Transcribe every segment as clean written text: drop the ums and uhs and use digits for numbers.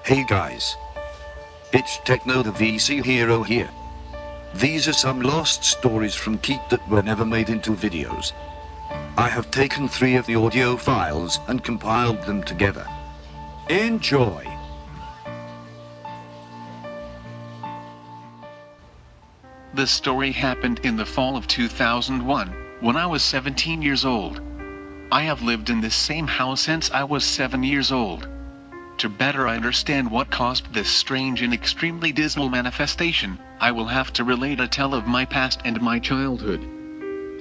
Hey guys. It's Techno the VC hero here. These are some lost stories from Keque that were never made into videos. I have taken 3 of the audio files and compiled them together. Enjoy! The story happened in the fall of 2001, when I was 17 years old. I have lived in this same house since I was 7 years old. To better understand what caused this strange and extremely dismal manifestation, I will have to relate a tale of my past and my childhood.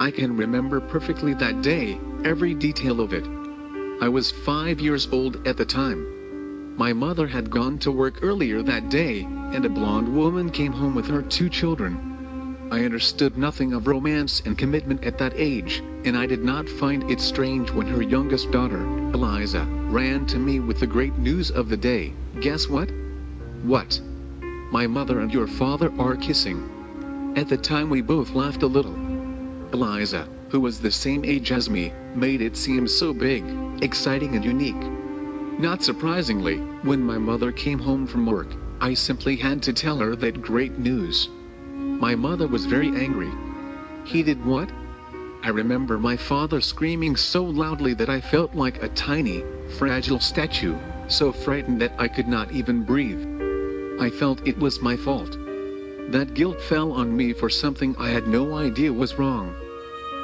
I can remember perfectly that day, every detail of it. I was 5 years old at the time. My mother had gone to work earlier that day, and a blonde woman came home with her 2 children. I understood nothing of romance and commitment at that age, and I did not find it strange when her youngest daughter, Eliza, ran to me with the great news of the day. Guess what? What? My mother and your father are kissing. At the time we both laughed a little. Eliza, who was the same age as me, made it seem so big, exciting and unique. Not surprisingly, when my mother came home from work, I simply had to tell her that great news. My mother was very angry. He did what? I remember my father screaming so loudly that I felt like a tiny, fragile statue, so frightened that I could not even breathe. I felt it was my fault. That guilt fell on me for something I had no idea was wrong.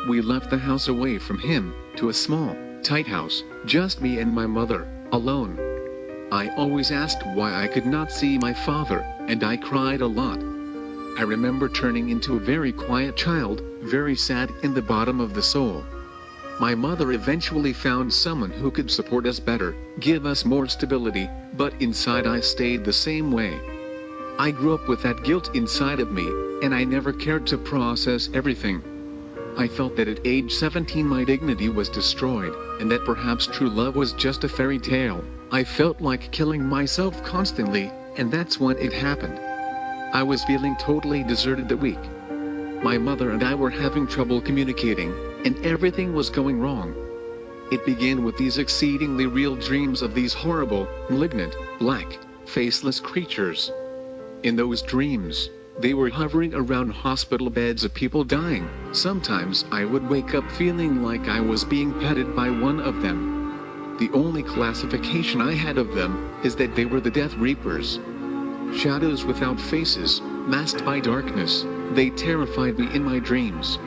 We left the house away from him, to a small, tight house, just me and my mother, alone. I always asked why I could not see my father, and I cried a lot. I remember turning into a very quiet child, very sad in the bottom of the soul. My mother eventually found someone who could support us better, give us more stability, but inside I stayed the same way. I grew up with that guilt inside of me, and I never cared to process everything. I felt that at age 17 my dignity was destroyed, and that perhaps true love was just a fairy tale. I felt like killing myself constantly, and that's when it happened. I was feeling totally deserted that week. My mother and I were having trouble communicating, and everything was going wrong. It began with these exceedingly real dreams of these horrible, malignant, black, faceless creatures. In those dreams, they were hovering around hospital beds of people dying. Sometimes I would wake up feeling like I was being petted by one of them. The only classification I had of them is that they were the Death Reapers. Shadows without faces, masked by darkness, they terrified me in my dreams.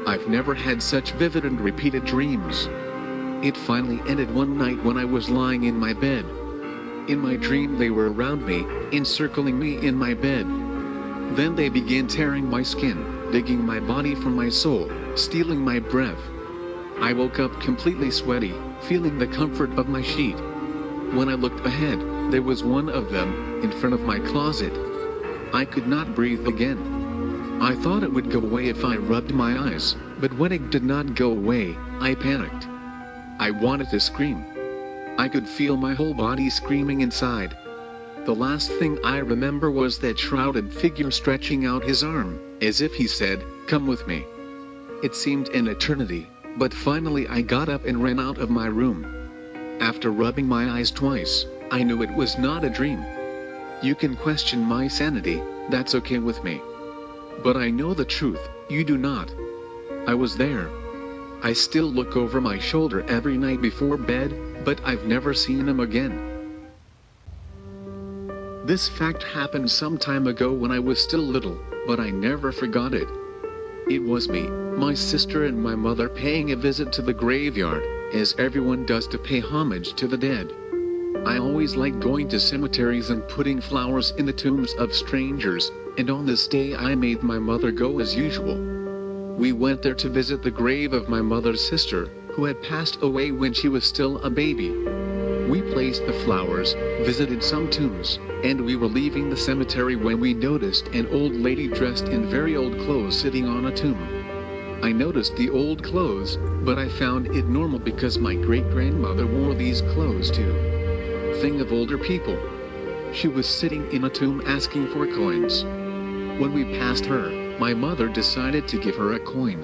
I've never had such vivid and repeated dreams. It finally ended one night when I was lying in my bed. In my dream they were around me, encircling me in my bed. Then they began tearing my skin, digging my body from my soul, stealing my breath. I woke up completely sweaty, feeling the comfort of my sheet. When I looked ahead, there was one of them, in front of my closet. I could not breathe again. I thought it would go away if I rubbed my eyes, but when it did not go away, I panicked. I wanted to scream. I could feel my whole body screaming inside. The last thing I remember was that shrouded figure stretching out his arm, as if he said, "Come with me." It seemed an eternity, but finally I got up and ran out of my room. After rubbing my eyes twice, I knew it was not a dream. You can question my sanity, that's okay with me. But I know the truth, you do not. I was there. I still look over my shoulder every night before bed, but I've never seen him again. This fact happened some time ago when I was still little, but I never forgot it. It was me, my sister and my mother paying a visit to the graveyard, as everyone does to pay homage to the dead. I always liked going to cemeteries and putting flowers in the tombs of strangers, and on this day I made my mother go as usual. We went there to visit the grave of my mother's sister, who had passed away when she was still a baby. We placed the flowers, visited some tombs, and we were leaving the cemetery when we noticed an old lady dressed in very old clothes sitting on a tomb. I noticed the old clothes, but I found it normal because my great-grandmother wore these clothes too. Thing of older people. She was sitting in a tomb asking for coins. When we passed her, my mother decided to give her a coin.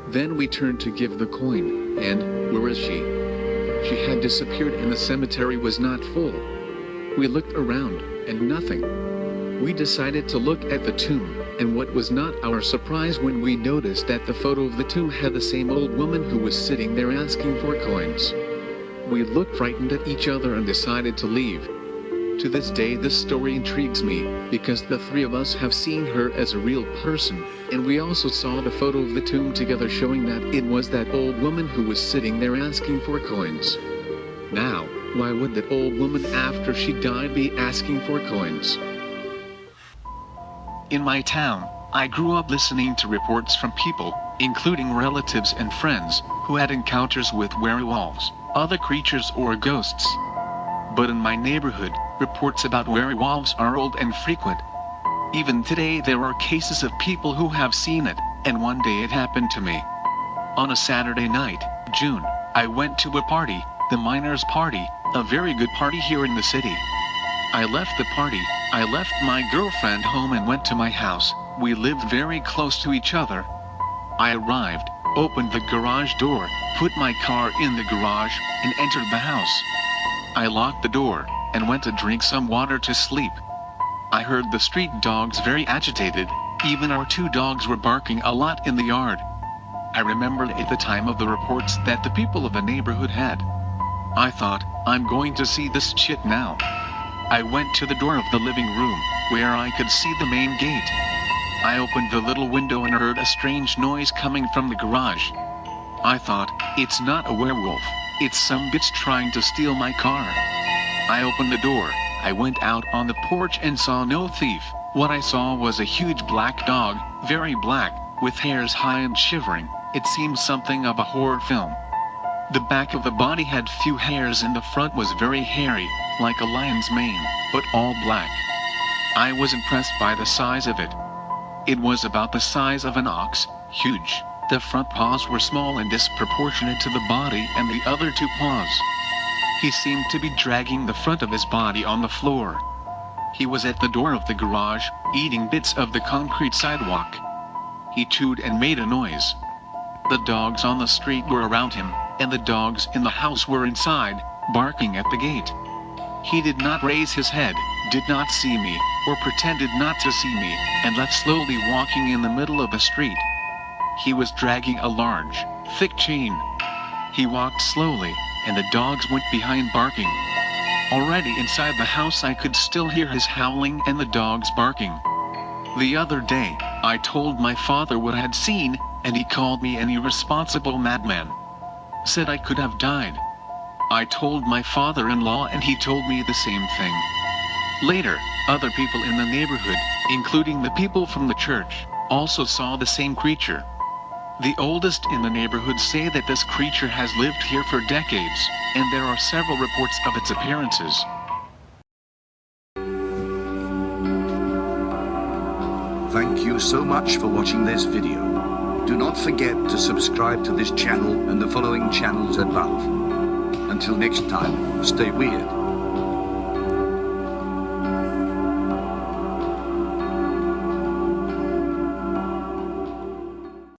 Then we turned to give the coin, and where is she? She had disappeared and the cemetery was not full. We looked around, and nothing. We decided to look at the tomb, and what was not our surprise when we noticed that the photo of the tomb had the same old woman who was sitting there asking for coins. We looked frightened at each other and decided to leave. To this day this story intrigues me, because the three of us have seen her as a real person, and we also saw the photo of the tomb together showing that it was that old woman who was sitting there asking for coins. Now, why would that old woman after she died be asking for coins? In my town, I grew up listening to reports from people, including relatives and friends, who had encounters with werewolves, other creatures or ghosts. But in my neighborhood, reports about werewolves are old and frequent. Even today there are cases of people who have seen it, and one day it happened to me. On a Saturday night, June, I went to a party, the Miners' Party, a very good party here in the city. I left the party, I left my girlfriend home and went to my house. We lived very close to each other. I arrived, opened the garage door, put my car in the garage, and entered the house. I locked the door, and went to drink some water to sleep. I heard the street dogs very agitated, even our two dogs were barking a lot in the yard. I remembered at the time of the reports that the people of the neighborhood had. I thought, I'm going to see this shit now. I went to the door of the living room, where I could see the main gate. I opened the little window and heard a strange noise coming from the garage. I thought, it's not a werewolf, it's some bitch trying to steal my car. I opened the door, I went out on the porch and saw no thief. What I saw was a huge black dog, very black, with hairs high and shivering. It seemed something of a horror film. The back of the body had few hairs and the front was very hairy, like a lion's mane, but all black. I was impressed by the size of it. It was about the size of an ox, huge. The front paws were small and disproportionate to the body and the other two paws. He seemed to be dragging the front of his body on the floor. He was at the door of the garage, eating bits of the concrete sidewalk. He chewed and made a noise. The dogs on the street were around him, and the dogs in the house were inside, barking at the gate. He did not raise his head, did not see me, or pretended not to see me, and left slowly walking in the middle of the street. He was dragging a large, thick chain. He walked slowly, and the dogs went behind barking. Already inside the house I could still hear his howling and the dogs barking. The other day, I told my father what I had seen, and he called me an irresponsible madman. Said I could have died. I told my father-in-law and he told me the same thing. Later, other people in the neighborhood, including the people from the church, also saw the same creature. The oldest in the neighborhood say that this creature has lived here for decades, and there are several reports of its appearances. Thank you so much for watching this video. Do not forget to subscribe to this channel and the following channels above. Until next time, stay weird.